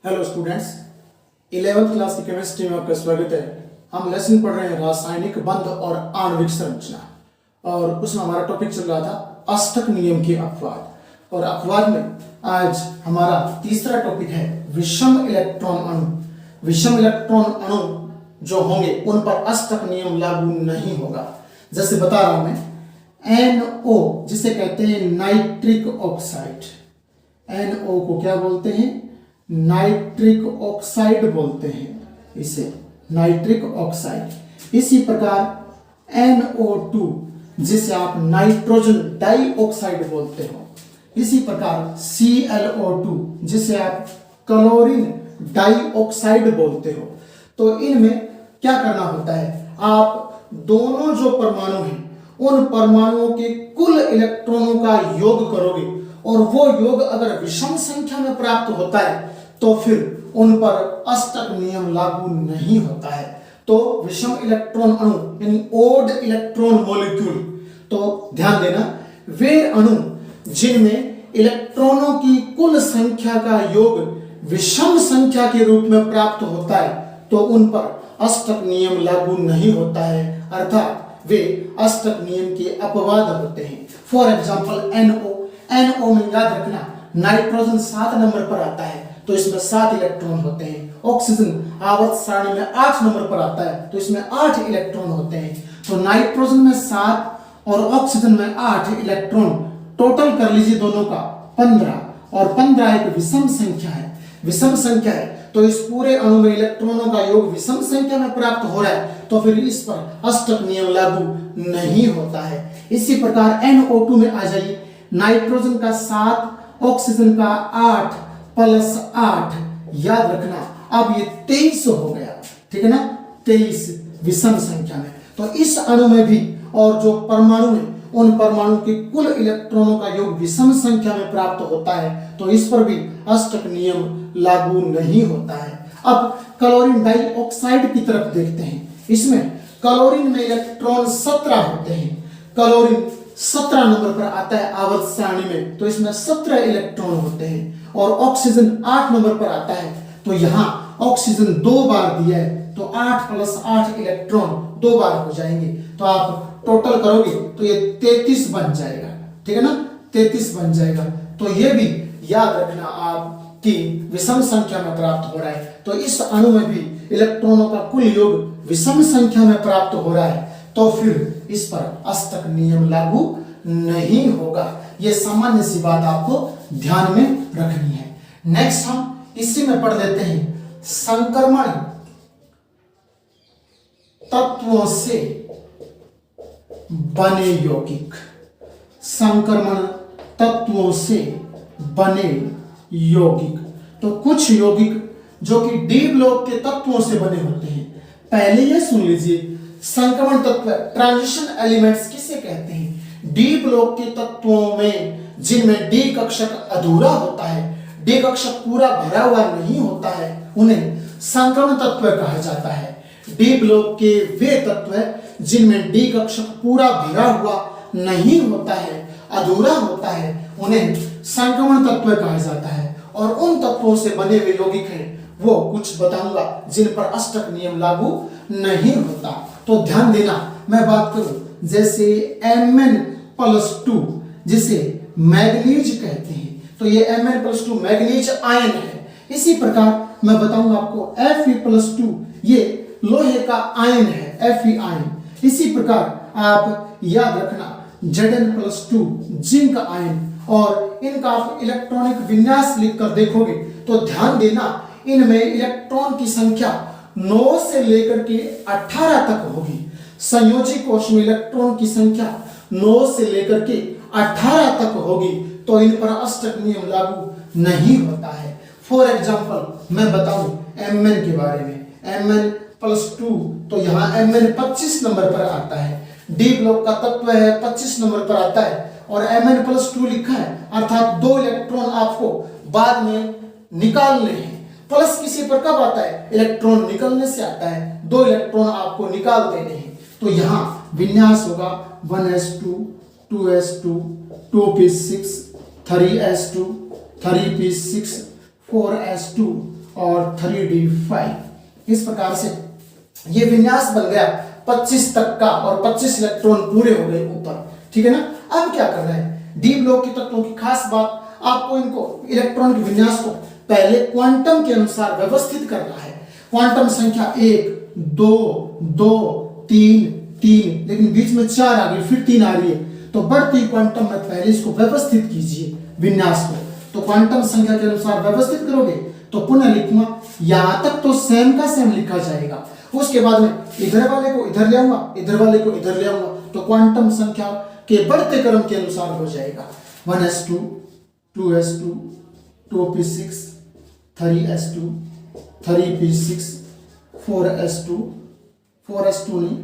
Hello students, 11th class की chemistry में आपका स्वागत है। हम लेसन पढ़ रहे हैं रासायनिक बंध और आणविक संरचना, और उसमें हमारा टॉपिक चल रहा था अष्टक नियम के अपवाद। और अपवाद में आज हमारा तीसरा टॉपिक है विषम इलेक्ट्रॉन अणु। विषम इलेक्ट्रॉन अणु जो होंगे उन पर अष्टक नियम लागू नहीं होगा। जैसे बता रहा हूं मैं, NO जिसे कहते हैं नाइट्रिक ऑक्साइड, NO को क्या बोलते हैं? नाइट्रिक ऑक्साइड बोलते हैं, इसे नाइट्रिक ऑक्साइड। इसी प्रकार NO2 जिसे आप नाइट्रोजन डाइऑक्साइड बोलते हो, इसी प्रकार ClO2 जिसे आप क्लोरीन डाइऑक्साइड बोलते हो। तो इनमें क्या करना होता है, आप दोनों जो परमाणु हैं उन परमाणुओं के कुल इलेक्ट्रॉनों का योग करोगे, और वो योग अगर विषम संख्या में प्राप्त होता है तो फिर उन पर अष्टक नियम लागू नहीं होता है। तो विषम इलेक्ट्रॉन अणु यानी ओड इलेक्ट्रॉन मॉलिक्यूल, तो ध्यान देना, वे अणु जिनमें इलेक्ट्रॉनों की कुल संख्या का योग विषम संख्या के रूप में प्राप्त होता है तो उन पर अष्टक नियम लागू नहीं होता है, अर्थात वे अष्टक नियम के अपवाद होते हैं। फॉर एग्जाम्पल NO में याद रखना, नाइट्रोजन 7 नंबर पर आता है तो इसमें 7 इलेक्ट्रॉन होते हैं। ऑक्सीजन आवर्त सारणी में 8 नंबर पर आता है तो इसमें 8 इलेक्ट्रॉन होते हैं। तो नाइट्रोजन में 7 और ऑक्सीजन में 8 इलेक्ट्रॉन, टोटल कर लीजिए दोनों का 15, और 15 एक विषम संख्या है। विषम संख्या है तो इस पूरे अणु में इलेक्ट्रॉनों का योग विषम संख्या में प्राप्त हो रहा है, तो फिर इस पर अष्टक नियम लागू नहीं होता है। इसी प्रकार NO2 में आ जाइए, नाइट्रोजन का 7, ऑक्सीजन का 8 प्लस 8, याद रखना अब ये 23 हो गया, ठीक है ना, 23 विषम संख्या में। तो इस अणु में भी, और जो परमाणु है उन परमाणु के कुल इलेक्ट्रॉनों का योग विषम संख्या में प्राप्त होता है, तो इस पर भी अष्टक नियम लागू नहीं होता है। अब क्लोरीन डाइऑक्साइड की तरफ देखते हैं। इसमें क्लोरीन में इलेक्ट्रॉन 17 होते हैं। क्लोरीन 17 नंबर पर आता है आवर्त सारणी में, तो इसमें 17 इलेक्ट्रॉन होते हैं। और ऑक्सीजन 8 नंबर पर आता है, तो यहाँ ऑक्सीजन 2 बार दिया है तो 8 प्लस 8 इलेक्ट्रॉन 2 बार हो जाएंगे। तो आप टोटल करोगे तो ये 33 बन जाएगा, ठीक है ना, 33 बन जाएगा। तो ये भी याद रखना आप कि विषम संख्या में प्राप्त हो रहा है, तो इस अणु में भी इलेक्ट्रॉनों का कुल योग विषम संख्या में प्राप्त हो रहा है, तो फिर इस पर अष्टक नियम लागू नहीं होगा। यह सामान्य सी बात आपको ध्यान में रखनी है। नेक्स्ट हम इसी में पढ़ लेते हैं संक्रमण तत्वों से बने यौगिक। संक्रमण तत्वों से बने यौगिक, तो कुछ यौगिक जो कि डी ब्लॉक के तत्वों से बने होते हैं। पहले ये सुन लीजिए, संक्रमण तत्व ट्रांजिशन एलिमेंट्स किसे कहते हैं? डी ब्लॉक के तत्वों में जिनमें डी कक्षक अधूरा होता है, डी कक्षक पूरा भरा हुआ नहीं होता है, उन्हें संक्रमण तत्व कहा जाता है। डी ब्लॉक के वे तत्व जिनमें डी कक्षक पूरा भरा हुआ नहीं होता है, अधूरा होता है, उन्हें संक्रमण तत्व कहा जाता है। और उन तत्वों से बने हुए यौगिक हैं, वो कुछ बताऊंगा जिन पर अष्टक नियम लागू नहीं होता। तो ध्यान देना, मैं बात करूं जैसे Mn+2 जिसे मैग्नीज कहते हैं, तो ये Mn+2 मैग्नीज आयन है। इसी प्रकार मैं बताऊंगा आपको Fe+2, ये लोहे का आयन है, Fe आयन। इसी प्रकार आप याद रखना Zn+2 जिंक आयन, और इनका आप इलेक्ट्रॉनिक विन्यास लिखकर देखोगे तो ध्यान देना, इनमें इलेक्ट्रॉन की संख्या 9 से लेकर के 18 तक होगी। संयोजी कोश में इलेक्ट्रॉन की संख्या 9 से लेकर के 18 तक होगी, तो इन पर अष्टक नियम लागू नहीं होता है। फॉर एग्जाम्पल मैं बताऊं Mn के बारे में, Mn+2, तो यहाँ Mn 25 नंबर पर आता है। डी ब्लॉक का तत्व है, 25 नंबर पर आता है, और Mn+2 लिखा है, अर्थात 2 इलेक्ट्रॉन आपको बाद में निकालने हैं। प्लस किसी पर कब आता है? इलेक्ट्रॉन निकलने से आता है, 2 इलेक्ट्रॉन आपको निकाल देने हैं। तो यहाँ विन्यास होगा 1s2, 2s2, 2p6, 3s2, 3p6, 4s2 और 3d5। इस प्रकार से ये विन्यास बन गया 25 तक का और 25 इलेक्ट्रॉन पूरे हो गए ऊपर, ठीक है ना। अब क्या कर रहे हैं, डी ब्लॉक के तत्वों की खास बात, आपको इनको इलेक्ट्रॉन के विन्यास को पहले क्वांटम के अनुसार व्यवस्थित करना है। क्वांटम संख्या 1 2 2 3 3, लेकिन बीच में 4 आ गई, फिर 3 आ रही है, तो बढ़ती क्वांटम में पहले इसको व्यवस्थित कीजिए विन्यास को। तो क्वांटम संख्या के अनुसार व्यवस्थित करोगे तो पुनः लिखूंगा, यहां तक तो सेम का सेम लिखा जाएगा, उसके बाद में इधर वाले को इधर ले आऊंगा, इधर वाले को इधर ले आऊंगा, तो क्वांटम संख्या के बढ़ते क्रम के अनुसार हो जाएगा। 1s2 2s2 2p6 3s2 3p6 4s2 4s2 नहीं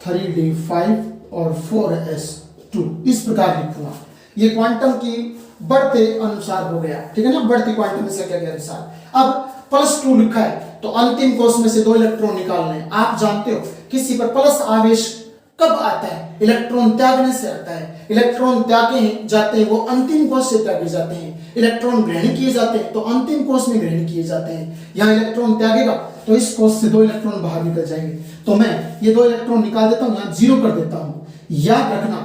3d5 और 4s2, इस प्रकार लिखूंगा। ये क्वांटम की बढ़ते अनुसार हो गया, ठीक है ना, बढ़ती क्वांटम संख्या के अनुसार। अब +2 लिखा है तो अंतिम कोष में से 2 इलेक्ट्रॉन निकालने हैं। आप जानते हो किसी पर प्लस आवेश कब आता है, इलेक्ट्रॉन त्यागने से आता है। इलेक्ट्रॉन त्यागे जाते हैं वो अंतिम कोष से त्यागे जाते हैं, इलेक्ट्रॉन ग्रहण किए जाते हैं तो अंतिम कोष में ग्रहण किए जाते हैं। यहाँ इलेक्ट्रॉन त्यागेगा तो इस कोष से 2 इलेक्ट्रॉन बाहर निकल जाएंगे, तो मैं ये 2 इलेक्ट्रॉन निकाल देता हूँ, यहाँ 0 कर देता हूँ। याद रखना,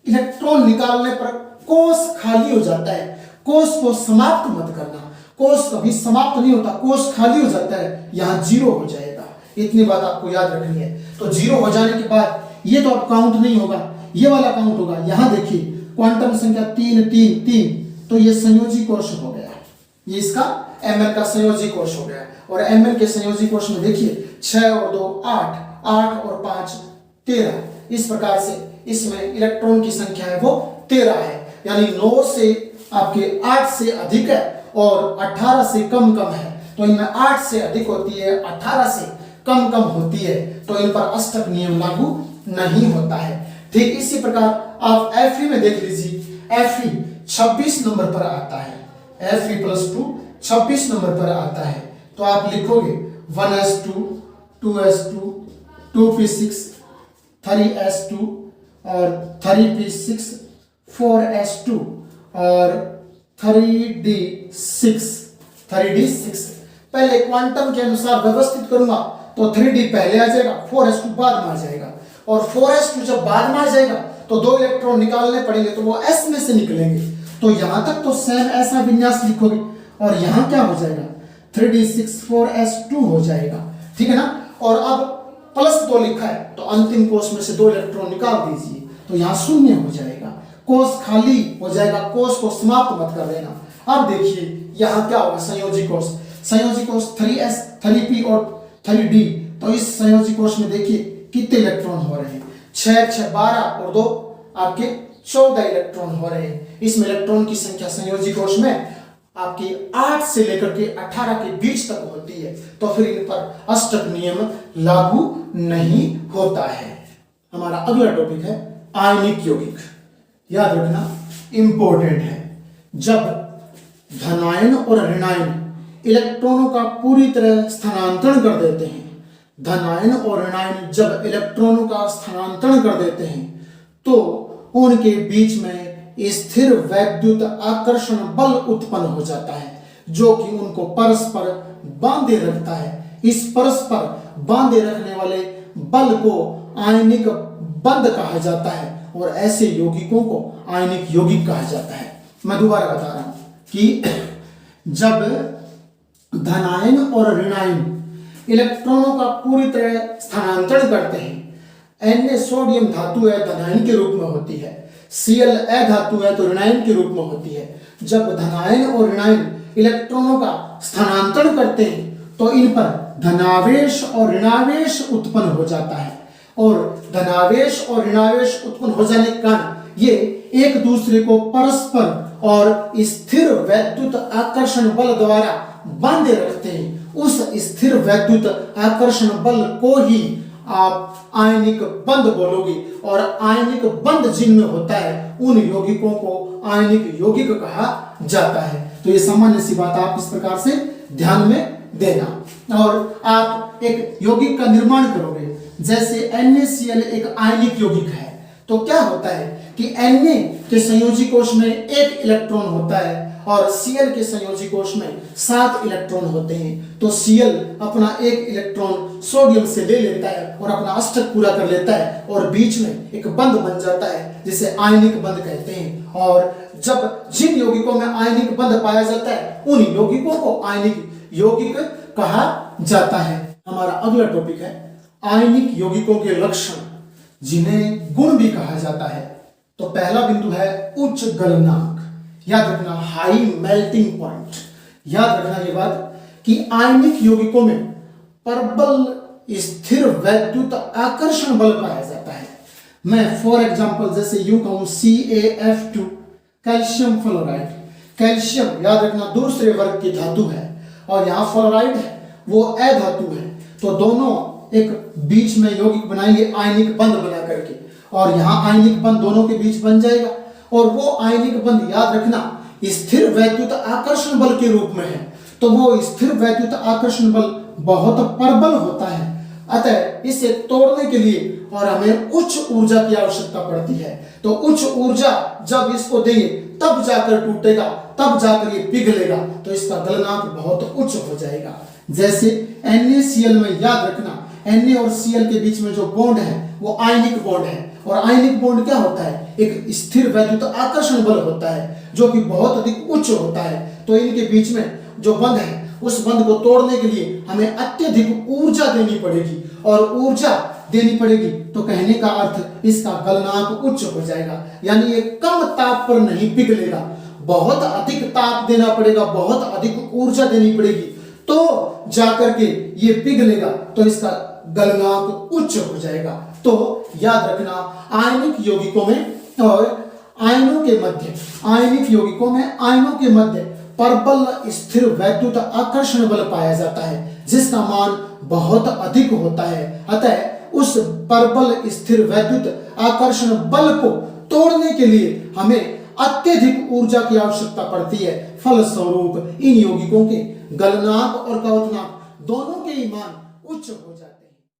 इलेक्ट्रॉन निकालने पर कोष खाली हो जाता है, कोष को समाप्त मत करना, कोष कभी समाप्त नहीं होता, कोष खाली हो जाता है, यहाँ 0 हो जाएगा। इतनी बात आपको याद रखनी है। तो 0 हो जाने के बाद ये तो अब काउंट नहीं होगा, ये वाला काउंट होगा। यहाँ देखिए क्वांटम संख्या 3 3 3, तो ये संयोजी कोष हो गया, ये इसका Mn का संयोजी कोष हो गया। और Mn के संयोजी कोष में देखिए 6 और 2 8, 8 और 5 13, इस प्रकार से इसमें इलेक्ट्रॉन की संख्या है वो 13 है, यानी 9 से आपके 8 से अधिक है और 18 से कम कम है। तो इनमें 8 से अधिक होती है, 18 से कम कम होती है, तो इन पर अष्टक नियम लागू नहीं होता है। ठीक इसी प्रकार आप Fe में देख लीजिए, Fe 26 नंबर पर आता है, Fe+2 26 नंबर पर आता है। तो आप लिखोगे 1s2 2s2 2p6 3s2 और 3p6 4s2 और 3d6 पहले क्वांटम के अनुसार व्यवस्थित करूंगा तो 3d पहले आ जाएगा, 4s2 बाद में आ जाएगा, और 4s2 जब बाद में आ जाएगा तो 2 इलेक्ट्रॉन निकालने पड़ेंगे तो वो s में से निकलेंगे। तो यहां तक तो सेम ऐसा विन्यास लिखोगे, और यहां क्या हो जाएगा 3d6 4s2 हो जाएगा, ठीक है ना। और अब +2 लिखा है तो अंतिम कोष में से 2 इलेक्ट्रॉन निकाल दीजिए, तो यहाँ 0 हो जाएगा, कोष खाली हो जाएगा, कोष को समाप्त मत कर देना। अब देखिए यहाँ क्या होगा, संयोजी कोष 3s 3p और 3d, तो इस संयोजी कोष में देखिए कितने इलेक्ट्रॉन हो रहे हैं, 6 6 12 और 2 आपके 14 इलेक्ट्रॉन हो रहे हैं। इसमें इलेक्ट्रॉन की संख्या संयोजी कोष में आपकी 8 से लेकर के 18 के बीच तक होती है, तो फिर इन पर अष्टक नियम लागू नहीं होता है। हमारा अगला टॉपिक है आयनिक यौगिक। याद रखना इंपॉर्टेंट है, जब धनायन और ऋणायन इलेक्ट्रॉनों का पूरी तरह स्थानांतरण कर देते हैं, धनायन और ऋणायन जब इलेक्ट्रॉनों का स्थानांतरण कर देते हैं तो उनके बीच में स्थिर वैद्युत आकर्षण बल उत्पन्न हो जाता है, जो कि उनको परस्पर बांधे रखता है। इस परस्पर बांधे रखने वाले बल को आयनिक बंध कहा जाता है, और ऐसे यौगिकों को आयनिक यौगिक कहा जाता है। मैं दोबारा बता रहा हूं कि जब धनायन और ऋणायन इलेक्ट्रॉनों का पूरी तरह स्थानांतरण करते हैं, Na सोडियम धातु है धनायन के रूप में होती है, Cl धातु है तो ऋणायन के रूप में होती है। जब धनायन और ऋणायन इलेक्ट्रॉनों का स्थानांतरण करते हैं तो इन पर धनावेश और ऋणावेश उत्पन्न हो जाता है, और धनावेश और ऋणावेश उत्पन्न हो जाने के कारण ये एक दूसरे को परस्पर और स्थिर वैद्युत आकर्षण बल द्वारा बांधे रखते हैं। उस स्थिर वैद्युत आकर्षण बल को ही आप आयनिक बंध बोलोगे, और आयनिक बंध जिनमें होता है उन यौगिकों को आयनिक यौगिक कहा जाता है। तो ये सामान्य सी बात आप इस प्रकार से ध्यान में देना। और आप एक यौगिक का निर्माण करोगे, जैसे NaCl एक आयनिक यौगिक है, तो क्या होता है कि Na के संयोजी कोष में 1 इलेक्ट्रॉन होता है और Cl के संयोजी कोश में 7 इलेक्ट्रॉन होते हैं। तो Cl अपना एक इलेक्ट्रॉन सोडियम से ले लेता है और अपना अष्टक पूरा कर लेता है और बीच में एक बंध बन जाता है जिसे आयनिक बंध कहते हैं। और जब जिन यौगिकों में आयनिक बंध पाया जाता है उन यौगिकों को आयनिक यौगिक कहा जाता है। हमारा अगला टॉपिक है आयनिक यौगिकों के लक्षण, जिन्हें गुण भी कहा जाता है। तो पहला बिंदु है उच्च गलनांक, याद रखना हाई मेल्टिंग पॉइंट। याद रखना ये बात कि आयनिक यौगिकों में प्रबल स्थिर वैद्युत आकर्षण बल पाया जाता है। मैं फॉर एग्जांपल जैसे यूं कहूं CaF2 कैल्शियम फ्लोराइड। कैल्शियम याद रखना दूसरे वर्ग की धातु है और यहाँ फ्लोराइड है वो अधातु है। तो दोनों एक बीच में यौगिक बनाएंगे आयनिक बंध बना करके और यहाँ आयनिक बंध दोनों के बीच बन जाएगा और वो आयनिक बंध याद रखना स्थिर वैद्युत आकर्षण बल के रूप में है। तो वो स्थिर वैद्युत आकर्षण बल बहुत प्रबल होता है, अतः इसे तोड़ने के लिए और हमें उच्च ऊर्जा की आवश्यकता पड़ती है। तो उच्च ऊर्जा जब इसको देंगे तब जाकर टूटेगा, तब जाकर ये पिघलेगा, तो इसका गलनांक बहुत उच्च हो जाएगा। जैसे NaCl में याद रखना Na और Cl के बीच में जो बॉन्ड है वो आयनिक बॉन्ड है और आयनिक बॉन्ड क्या होता है, एक स्थिर वैद्युत आकर्षण बल होता है जो कि बहुत अधिक उच्च होता है। तो इनके बीच में जो बंध है उस बंध को तोड़ने के लिए हमें अत्यधिक ऊर्जा देनी पड़ेगी और ऊर्जा देनी पड़ेगी तो कहने का अर्थ इसका गलनांक उच्च हो जाएगा, यानी ये कम ताप पर नहीं पिघलेगा, बहुत अधिक ताप देना पड़ेगा, बहुत अधिक ऊर्जा देनी पड़ेगी तो जाकर के ये पिघलेगा, तो इसका गलनांक उच्च हो जाएगा। तो याद रखना आयनिक यौगिकों में और आयनों के मध्य, आयनिक यौगिकों में आयनों के मध्य प्रबल स्थिर वैद्युत आकर्षण बल पाया जाता है जिसका मान बहुत अधिक होता है। अतः उस प्रबल स्थिर वैद्युत आकर्षण बल को तोड़ने के लिए हमें अत्यधिक ऊर्जा की आवश्यकता पड़ती है। फलस्वरूप इन यौगिकों के गलनांक और क्वथनांक दोनों के ही मान उच्च हो जाते हैं।